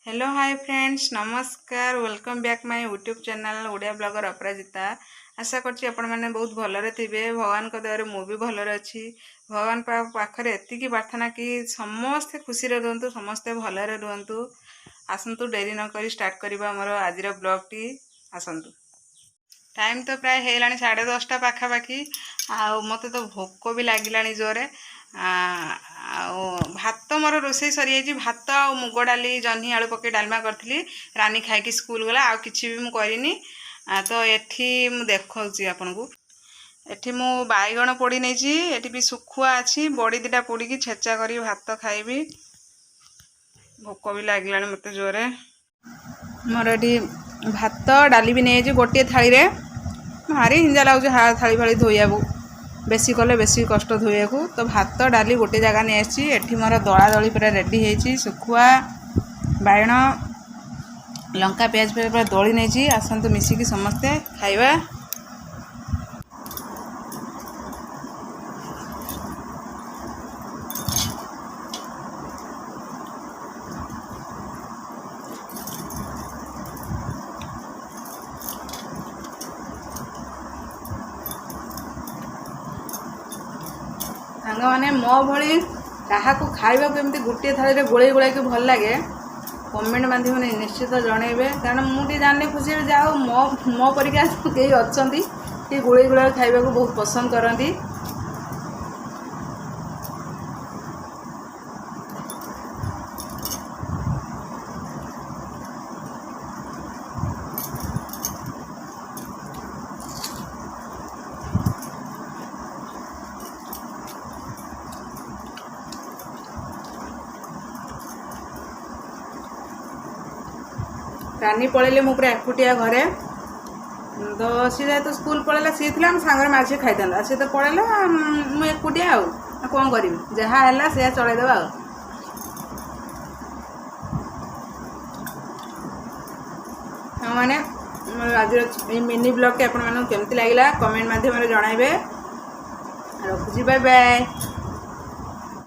Hello hi friends नमस्कार welcome back my YouTube channel Odia blogger Aparajita. आशा करछि आपण माने बहुत भलरे थिबे। भगवान को दयारे मु भी भलरे अछि। भगवान पाखरे एतिकी प्रार्थना कि समस्ते खुशी रे रहंतु, समस्ते भलरे रहंतु। आसंतु डेरी न करी स्टार्ट करबा हमर आजिर ब्लॉग टी। आसंतु टाइम तो प्राय हेलानी 10:30 पाखापाखि। मत तो भोक भी लगिलानी जोरे। भात मोर रोसे सरी जाइए। भात आ मुग डाली जह्नी आलू पके डालमा करी रानी खाई स्कूल गला आ किसी भी मुझे तो एठी मु देखौची आपन को। एठी मु बाईगण पोड़ी नहीं एठी भी सुखुआ अच्छी बड़ी दिटा पोड़ी छेचा करी भात खाइबी। भोक भी लगिलानी मत जोरे। मोर एठी भात डाली भी नहीं गोटे थाली रे भारी हिंजा लगुच थाली फाली धोइया बेसी कले बेसी कष्ट धोइया को। तो भात डाली गोटे जगह नहीं आसी। एठी मोर दला दली पूरा रेडी है। सुखुआ बाइण लंका प्याज पूरा दली नहीं। आसतु मिसिकी समस्ते खाइबा। सांग मैंने मो भली क्या खाइबा केमती गोटे थाली गोले गोलाई भल लगे कमेंट माध्यम निश्चित जनइबे। कारण मुझे जाने खुशी जाओ मो परिका कई अच्छा गोले गोला खाइबा को बहुत पसंद करती। रानी पलैले मु पूरा एकुटिया घरे। तो सी तो स्कूल पलैला सी थी सांगे माझे खाई था सी तो पलैला मु एकुटिया कौन करी जहाँ है से चलईदेवा। मैंने आज मिनी ब्लॉग के आपमन केमती लगे कमेंट माध्यम जनइबे। रखुची बाय बाय।